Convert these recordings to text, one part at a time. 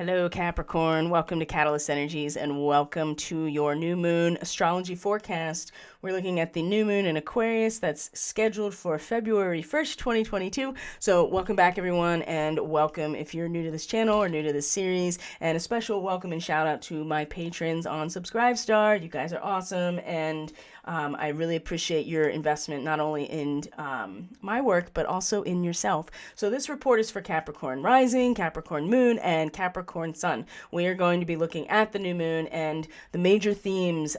Hello, Capricorn. Welcome to Catalyst Energies and welcome to your new moon astrology forecast. We're looking at the new moon in Aquarius that's scheduled for February 1st, 2022. So welcome back, everyone, and welcome if you're new to this channel or new to this series. And a special welcome and shout out to my patrons on Subscribestar. You guys are awesome, and I really appreciate your investment not only in my work, but also in yourself. So this report is for Capricorn Rising, Capricorn Moon, and Capricorn Sun. We are going to be looking at the new moon and the major themes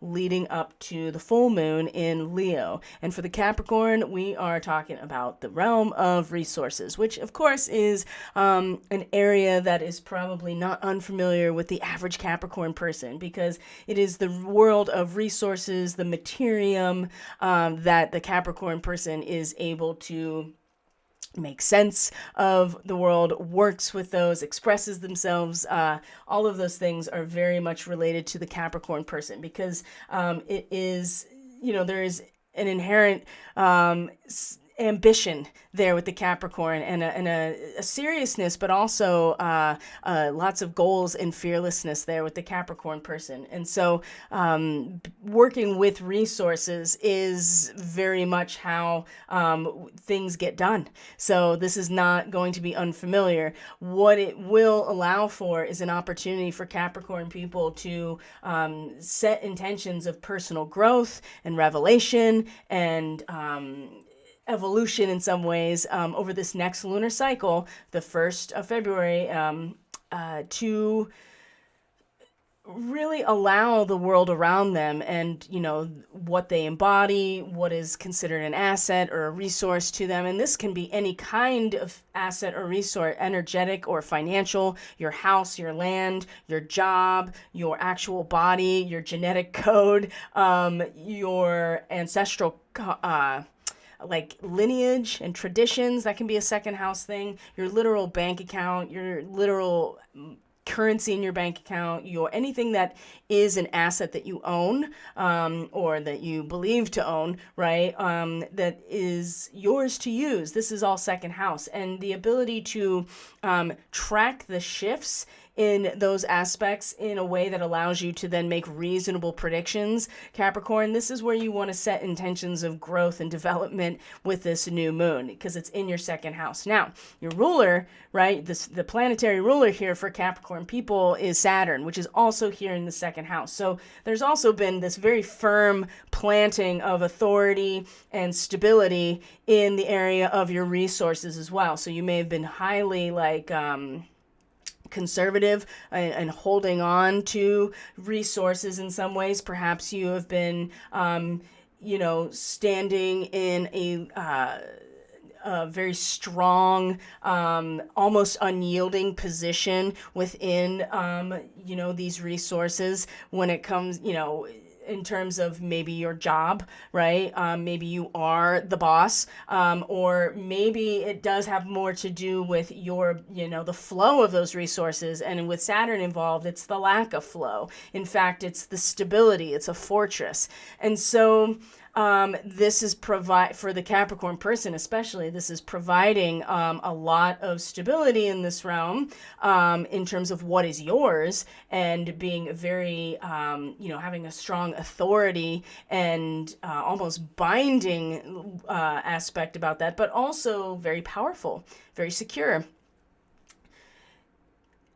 leading up to the full moon in Leo. And for the Capricorn, we are talking about the realm of resources, which of course is an area that is probably not unfamiliar with the average Capricorn person, because it is the world of resources, the materium that the Capricorn person is able to make sense of the world, works with those, expresses themselves. All of those things are very much related to the Capricorn person, because it is, there is an inherent ambition there with the Capricorn, and a seriousness, but also lots of goals and fearlessness there with the Capricorn person. And so working with resources is very much how things get done. So this is not going to be unfamiliar. What it will allow for is an opportunity for Capricorn people to set intentions of personal growth and revelation and evolution in some ways over this next lunar cycle, the 1st of February, to really allow the world around them and, what they embody, what is considered an asset or a resource to them. And this can be any kind of asset or resource, energetic or financial, your house, your land, your job, your actual body, your genetic code, your ancestral like lineage and traditions. That can be a second house thing. Your literal bank account, your literal currency in your bank account, your anything that is an asset that you own, or that you believe to own, right? That is yours to use. This is all second house, and the ability to track the shifts in those aspects in a way that allows you to then make reasonable predictions. Capricorn, this is where you want to set intentions of growth and development with this new moon, because it's in your second house. Now, your ruler, right, the planetary ruler here for Capricorn people is Saturn, which is also here in the second house. So there's also been this very firm planting of authority and stability in the area of your resources as well. So you may have been highly conservative and holding on to resources in some ways. Perhaps you have been, standing in a very strong, almost unyielding position within, these resources when it comes, in terms of maybe your job, right? Maybe you are the boss, or maybe it does have more to do with your, the flow of those resources. And with Saturn involved, it's the lack of flow. In fact, it's the stability. It's a fortress. And so this is for the Capricorn person especially, this is providing a lot of stability in this realm in terms of what is yours, and being very, having a strong authority and almost binding aspect about that, but also very powerful, very secure.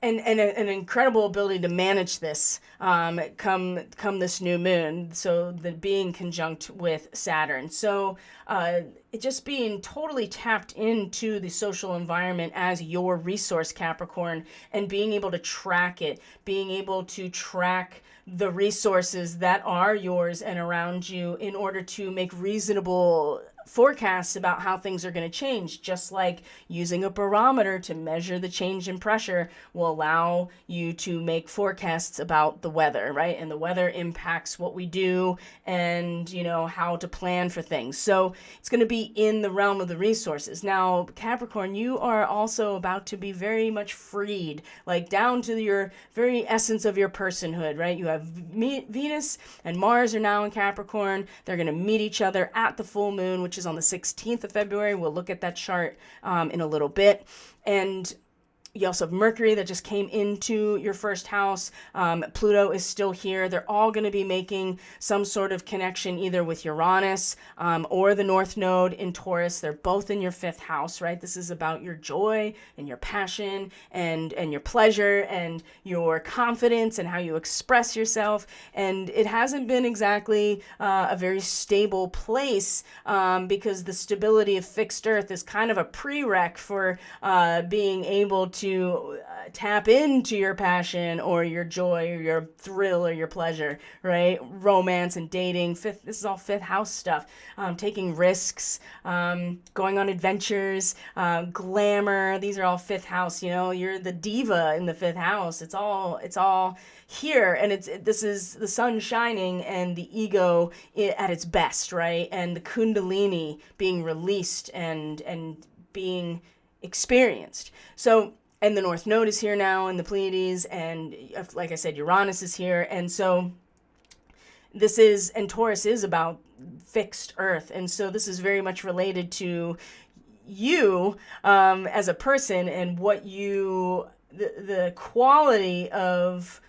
And an incredible ability to manage this come this new moon. So the being conjunct with Saturn. So it just being totally tapped into the social environment as your resource, Capricorn, and being able to track it, being able to track the resources that are yours and around you in order to make reasonable forecasts about how things are going to change. Just like using a barometer to measure the change in pressure will allow you to make forecasts about the weather, right? And the weather impacts what we do and, how to plan for things. So it's going to be in the realm of the resources. Now, Capricorn, you are also about to be very much freed, like down to your very essence of your personhood, right? You have Venus and Mars are now in Capricorn. They're going to meet each other at the full moon, which is on the 16th of February. We'll look at that chart in a little bit. And You also have Mercury that just came into your first house. Pluto is still here. They're all going to be making some sort of connection either with Uranus or the North Node in Taurus. They're both in your fifth house, right? This is about your joy and your passion and your pleasure and your confidence and how you express yourself. And it hasn't been exactly a very stable place because the stability of fixed Earth is kind of a prereq for being able to tap into your passion or your joy or your thrill or your pleasure, right? Romance and dating. This is all fifth house stuff. Taking risks, going on adventures, glamour. These are all fifth house. You know, you're the diva in the fifth house. It's all here, and this is the sun shining and the ego at its best, right? And the Kundalini being released and being experienced. So, and the North Node is here now, and the Pleiades, and like I said, Uranus is here, and so and Taurus is about fixed Earth, and so this is very much related to you as a person and what the quality of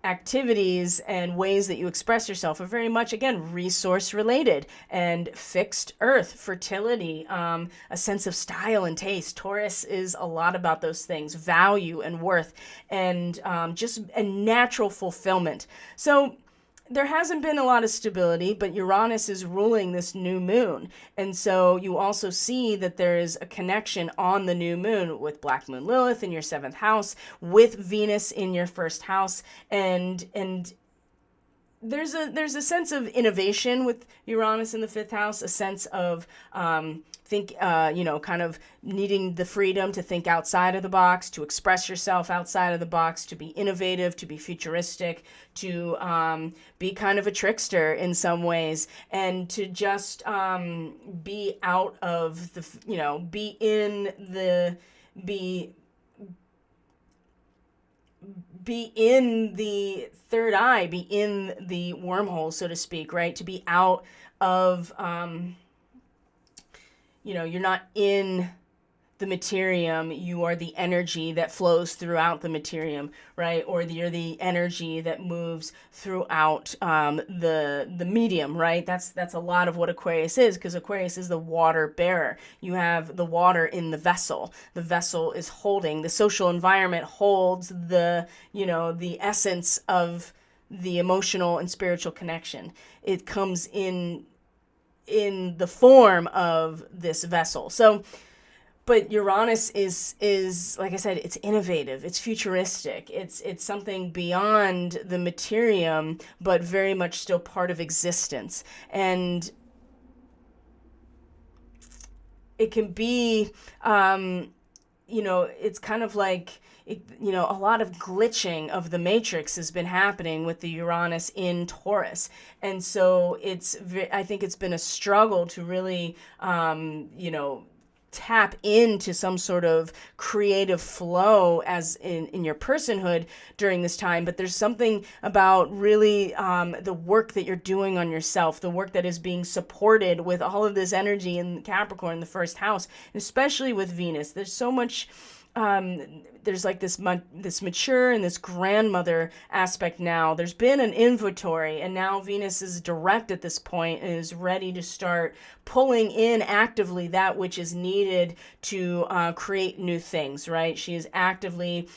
activities and ways that you express yourself are very much, again, resource related and fixed Earth, fertility, a sense of style and taste. Taurus is a lot about those things, value and worth, and just a natural fulfillment. So there hasn't been a lot of stability, but Uranus is ruling this new moon. And so you also see that there is a connection on the new moon with Black Moon Lilith in your seventh house, with Venus in your first house. And there's a sense of innovation with Uranus in the fifth house, a sense of kind of needing the freedom to think outside of the box, to express yourself outside of the box, to be innovative, to be futuristic, to be kind of a trickster in some ways, and to just be out of the, be in the third eye, be in the wormhole, so to speak, right? To be out of, you're not in the materium, you are the energy that flows throughout the materium, right? Or you're the energy that moves throughout the medium, right? That's a lot of what Aquarius is, because Aquarius is the water bearer. You have the water in the vessel. The vessel is holding, the social environment holds the essence of the emotional and spiritual connection. It comes in the form of this vessel. So, but Uranus is like I said, it's innovative, it's futuristic, it's something beyond the materium, but very much still part of existence. And it can be, it's kind of like, a lot of glitching of the matrix has been happening with the Uranus in Taurus. And so I think it's been a struggle to really, tap into some sort of creative flow as in your personhood during this time. But there's something about really the work that you're doing on yourself, the work that is being supported with all of this energy in Capricorn, the first house, especially with Venus. There's so much there's like this mature and this grandmother aspect now. There's been an inventory, and now Venus is direct at this point and is ready to start pulling in actively that which is needed to create new things, right? She is actively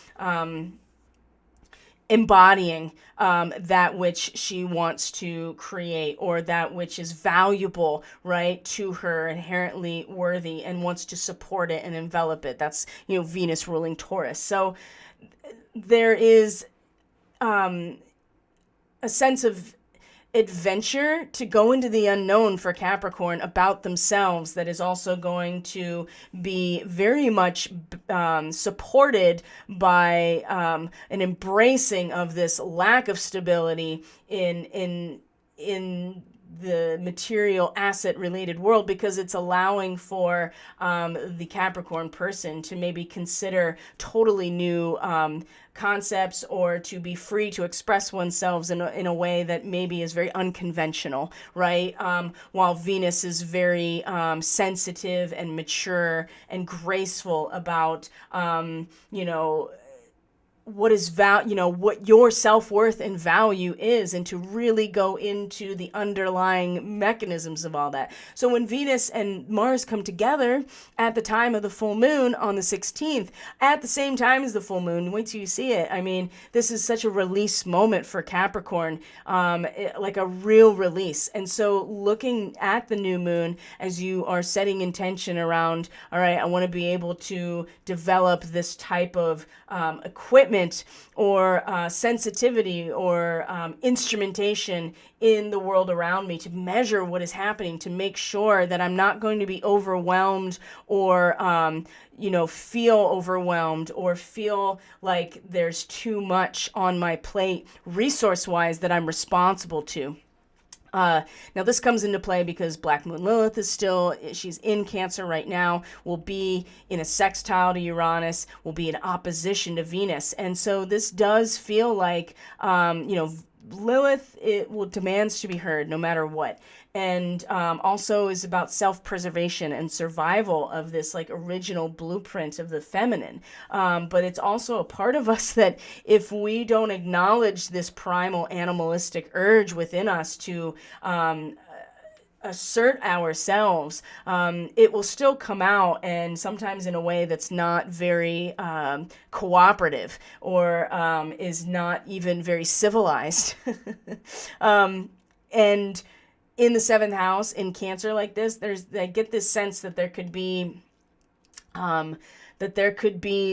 embodying that which she wants to create, or that which is valuable, right, to her, inherently worthy, and wants to support it and envelop it. That's, Venus ruling Taurus. So there is a sense of adventure to go into the unknown for Capricorn about themselves that is also going to be very much supported by an embracing of this lack of stability in the material asset related world, because it's allowing for the Capricorn person to maybe consider totally new concepts, or to be free to express oneself in a way that maybe is very unconventional, right? While Venus is very sensitive and mature and graceful about, you know, what is what your self-worth and value is, and to really go into the underlying mechanisms of all that. So when Venus and Mars come together at the time of the full moon on the 16th, at the same time as the full moon, wait till you see it. I mean, this is such a release moment for Capricorn, like a real release. And so looking at the new moon as you are setting intention around, all right, I want to be able to develop this type of equipment or sensitivity or instrumentation in the world around me to measure what is happening, to make sure that I'm not going to be overwhelmed or feel overwhelmed or feel like there's too much on my plate resource-wise that I'm responsible to. Now this comes into play because Black Moon Lilith she's in Cancer right now, will be in a sextile to Uranus, will be in opposition to Venus. And so this does feel like, Lilith, demands to be heard no matter what. And also is about self-preservation and survival of this like original blueprint of the feminine. But it's also a part of us that if we don't acknowledge this primal animalistic urge within us to assert ourselves, it will still come out, and sometimes in a way that's not very cooperative, or is not even very civilized. And in the 7th house in Cancer like this, I get this sense that there could be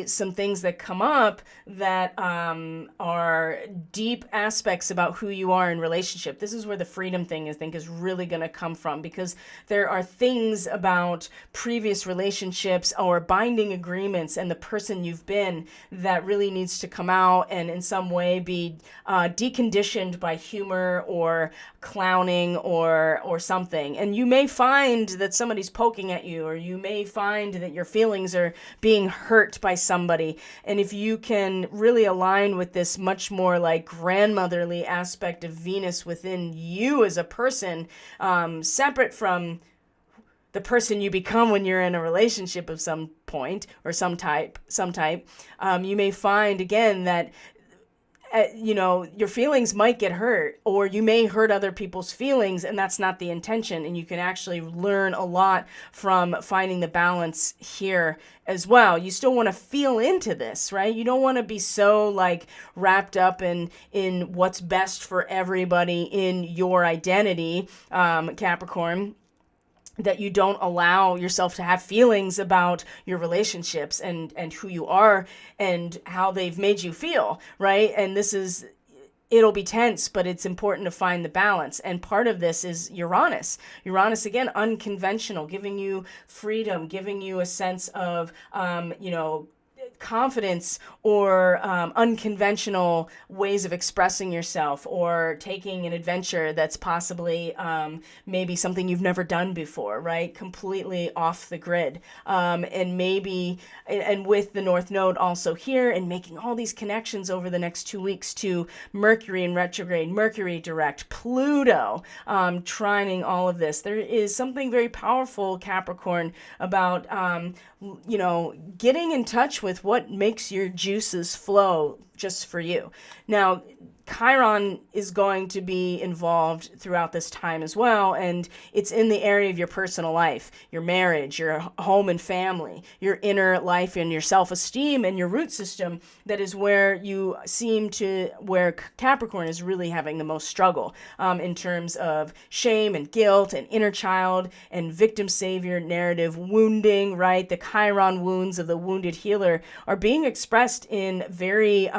some things that come up that are deep aspects about who you are in relationship. This is where the freedom thing, I think, is really going to come from, because there are things about previous relationships or binding agreements and the person you've been that really needs to come out and in some way be deconditioned by humor or clowning or something. And you may find that somebody's poking at you, or you may find that your feelings are being hurt by somebody. And if you can really align with this much more like grandmotherly aspect of Venus within you as a person, separate from the person you become when you're in a relationship of some point or some type, you may find again that your feelings might get hurt, or you may hurt other people's feelings, and that's not the intention. And you can actually learn a lot from finding the balance here as well. You still want to feel into this, right? You don't want to be so like wrapped up in what's best for everybody in your identity, Capricorn, that you don't allow yourself to have feelings about your relationships and who you are and how they've made you feel, right? And it'll be tense, but it's important to find the balance. And part of this is Uranus. Uranus, again, unconventional, giving you freedom, giving you a sense of, confidence, or unconventional ways of expressing yourself, or taking an adventure that's possibly maybe something you've never done before, right? Completely off the grid. And with the North Node also here, and making all these connections over the next 2 weeks to Mercury in retrograde, Mercury direct, Pluto trining all of this. There is something very powerful, Capricorn, about getting in touch with what makes your juices flow just for you. Now, Chiron is going to be involved throughout this time as well, and it's in the area of your personal life, your marriage, your home and family, your inner life and your self-esteem and your root system. That is where where Capricorn is really having the most struggle in terms of shame and guilt and inner child and victim savior narrative wounding, right? The Chiron wounds of the wounded healer are being expressed in very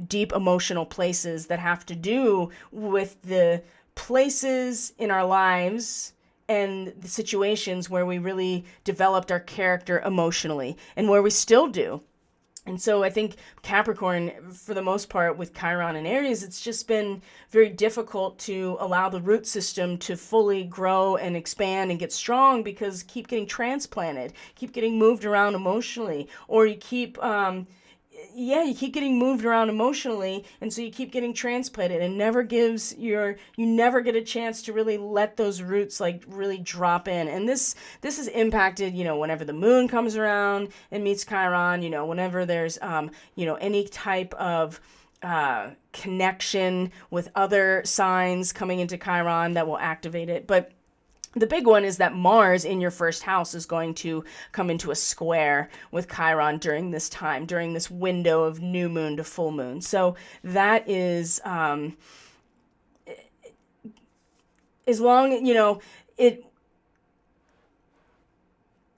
deep emotional places that have to do with the places in our lives and the situations where we really developed our character emotionally, and where we still do. And so I think Capricorn, for the most part, with Chiron and Aries, it's just been very difficult to allow the root system to fully grow and expand and get strong, because keep getting transplanted, keep getting moved around emotionally, or you keep getting moved around emotionally, and so you keep getting transplanted, and you never get a chance to really let those roots like really drop in. And this is impacted, whenever the moon comes around and meets Chiron, whenever there's any type of connection with other signs coming into Chiron that will activate it. But the big one is that Mars in your first house is going to come into a square with Chiron during this time, during this window of new moon to full moon. So that is, as long, it,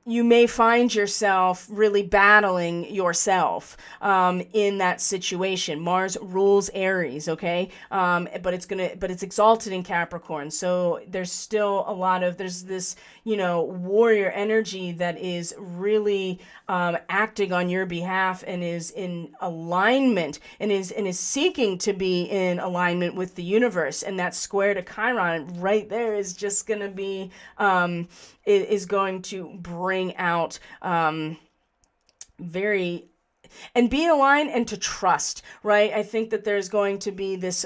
you may find yourself really battling yourself in that situation. Mars rules Aries, okay? But it's exalted in Capricorn. So there's still there's this, warrior energy that is really acting on your behalf, and is in alignment, and is seeking to be in alignment with the universe. And that square to Chiron right there is just going to be, is going to bring out very, and be aligned and to trust, right? I think that there's going to be this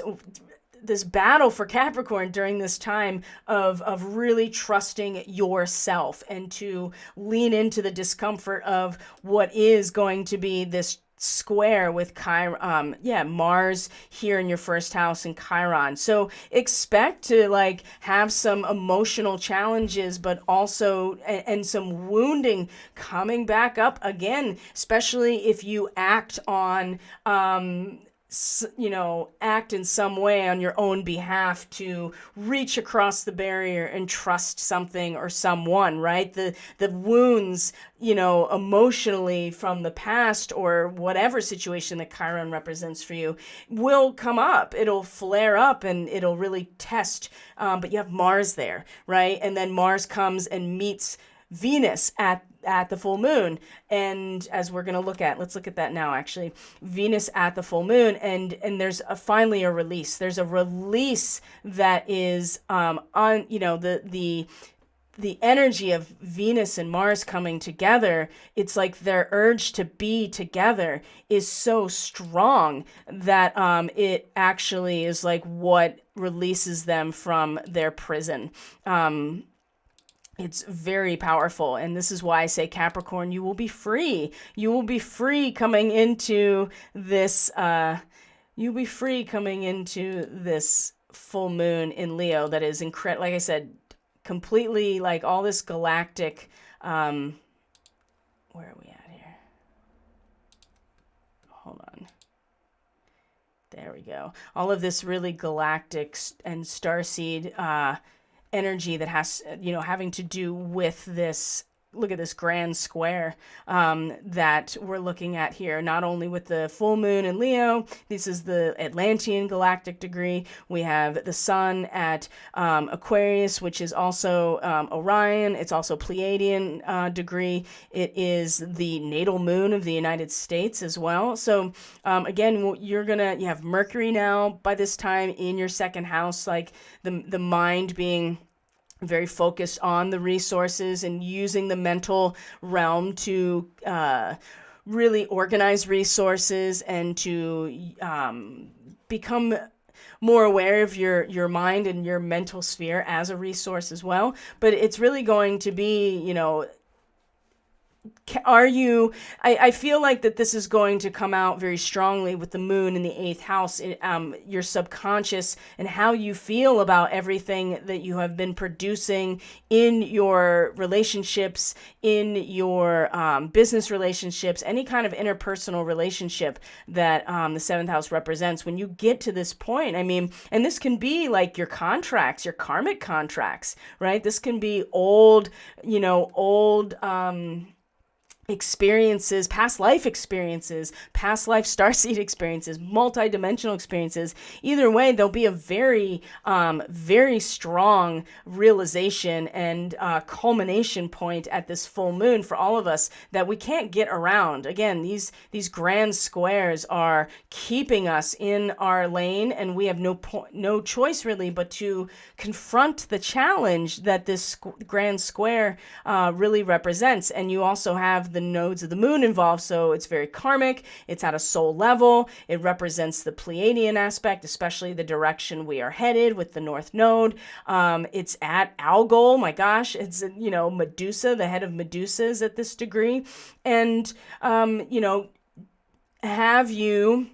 battle for Capricorn during this time of really trusting yourself, and to lean into the discomfort of what is going to be this square with Mars here in your first house and Chiron. So expect to have some emotional challenges, but also and some wounding coming back up again, especially if you act on act in some way on your own behalf to reach across the barrier and trust something or someone, right? The wounds, emotionally from the past, or whatever situation that Chiron represents for you, will come up. It'll flare up and it'll really test. But you have Mars there, right? And then Mars comes and meets Venus at the full moon. And as we're going to let's look at that now, actually. Venus at the full moon, and there's finally a release. There's a release that is on, the energy of Venus and Mars coming together. It's like their urge to be together is so strong that it actually is like what releases them from their prison. It's very powerful. And this is why I say, Capricorn, you will be free. You will be free coming into this, full moon in Leo that is incredible. Like I said, completely like all this galactic, where are we at here? Hold on. There we go. All of this really galactic and starseed, energy that has, having to do with this. Look at this grand square that we're looking at here, not only with the full moon in Leo. This is the Atlantean galactic degree. We have the sun at Aquarius, which is also Orion. It's also Pleiadian degree. It is the natal moon of the United States as well. So again, you have Mercury now by this time in your second house, like the mind being very focused on the resources and using the mental realm to really organize resources and to become more aware of your mind and your mental sphere as a resource as well. But it's really going to be, I feel like that this is going to come out very strongly with the moon in the 8th house, your subconscious and how you feel about everything that you have been producing in your relationships, in your business relationships, any kind of interpersonal relationship that the 7th house represents. When you get to this point, and this can be like your contracts, your karmic contracts, right? This can be old experiences, past life experiences, past life starseed experiences, multidimensional experiences. Either way, there'll be a very, very strong realization and culmination point at this full moon for all of us that we can't get around. Again, these grand squares are keeping us in our lane, and we have no choice really but to confront the challenge that this grand square really represents. And you also have the nodes of the moon involved, so it's very karmic. It's at a soul level. It represents the Pleiadian aspect, especially the direction we are headed with the North Node. It's at Algol. My gosh, it's Medusa, the head of Medusa is at this degree, and have you.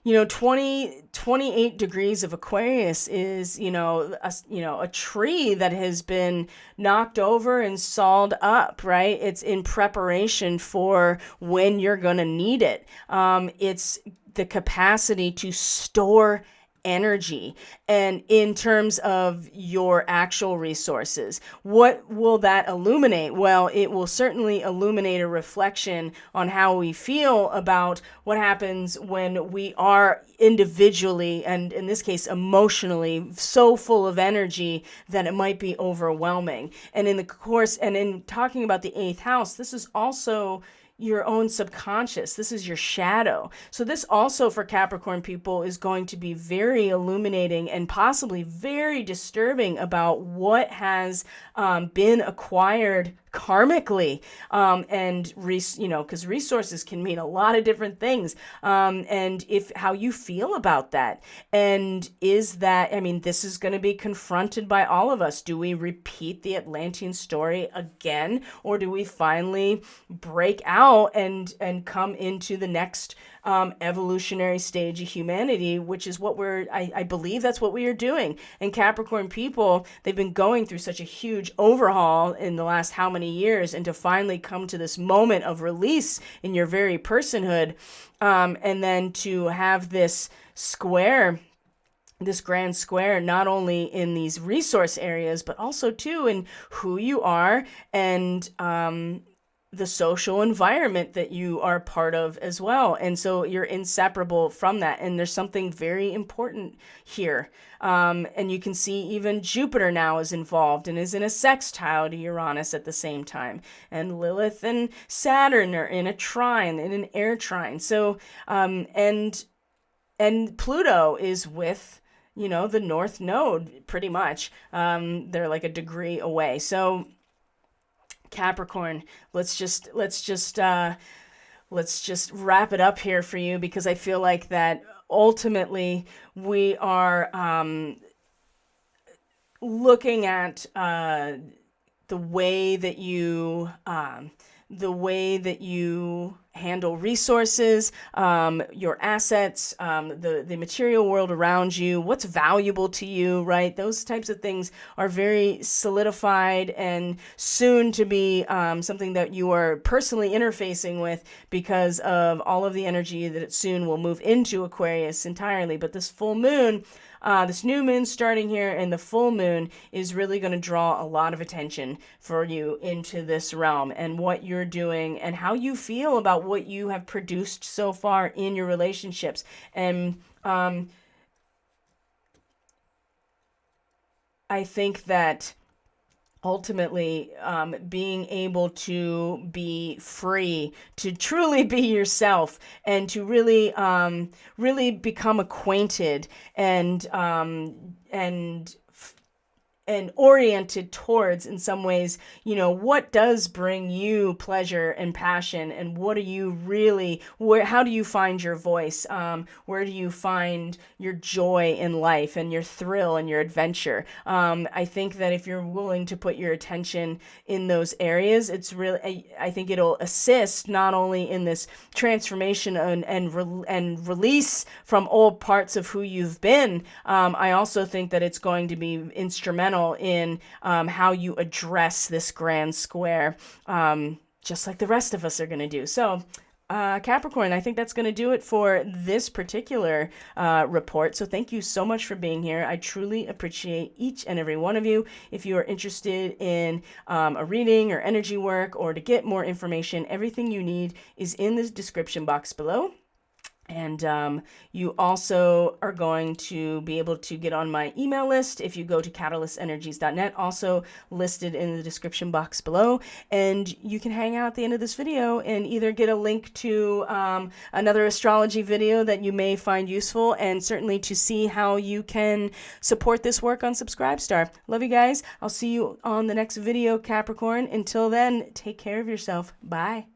28 degrees of Aquarius is, a tree that has been knocked over and sawed up, right? It's in preparation for when you're going to need it. It's the capacity to store energy. And in terms of your actual resources, what will that illuminate? Well, it will certainly illuminate a reflection on how we feel about what happens when we are individually, and in this case emotionally, so full of energy that it might be overwhelming. And in talking about the 8th house, this is also your own subconscious. This is your shadow. So this also for Capricorn people is going to be very illuminating and possibly very disturbing about what has been acquired karmically, because resources can mean a lot of different things, and if how you feel about that, and is that, this is going to be confronted by all of us. Do we repeat the Atlantean story again, or do we finally break out and come into the next evolutionary stage of humanity, which is what I believe that's what we are doing. And Capricorn people, they've been going through such a huge overhaul in the last how many years, and to finally come to this moment of release in your very personhood, and then to have this grand square, not only in these resource areas, but also too in who you are and the social environment that you are part of as well. And so you're inseparable from that. And there's something very important here. And you can see even Jupiter now is involved and is in a sextile to Uranus at the same time. And Lilith and Saturn are in a trine, in an air trine. So, and Pluto is with, the North Node pretty much. They're like a degree away. So Capricorn, let's just wrap it up here for you, because I feel like that ultimately we are looking at the way that you handle resources, your assets, the material world around you, what's valuable to you, right? Those types of things are very solidified and soon to be something that you are personally interfacing with, because of all of the energy that it soon will move into Aquarius entirely. But this full moon, this new moon starting here, and the full moon is really going to draw a lot of attention for you into this realm and what you're doing and how you feel about what you have produced so far in your relationships. And I think that ultimately, being able to be free, to truly be yourself, and to really, really become acquainted and oriented towards, in some ways, what does bring you pleasure and passion, and what are you really, how do you find your voice? Where do you find your joy in life and your thrill and your adventure? I think that if you're willing to put your attention in those areas, it's really, I think it'll assist not only in this transformation and release from old parts of who you've been. I also think that it's going to be instrumental in how you address this grand square, just like the rest of us are going to do. So Capricorn, I think that's going to do it for this particular report. So thank you so much for being here. I truly appreciate each and every one of you. If you are interested in a reading or energy work or to get more information, everything you need is in the description box below. And you also are going to be able to get on my email list if you go to catalystenergies.net, also listed in the description box below. And you can hang out at the end of this video and either get a link to another astrology video that you may find useful, and certainly to see how you can support this work on Subscribestar. Love you guys. I'll see you on the next video, Capricorn. Until then, take care of yourself. Bye.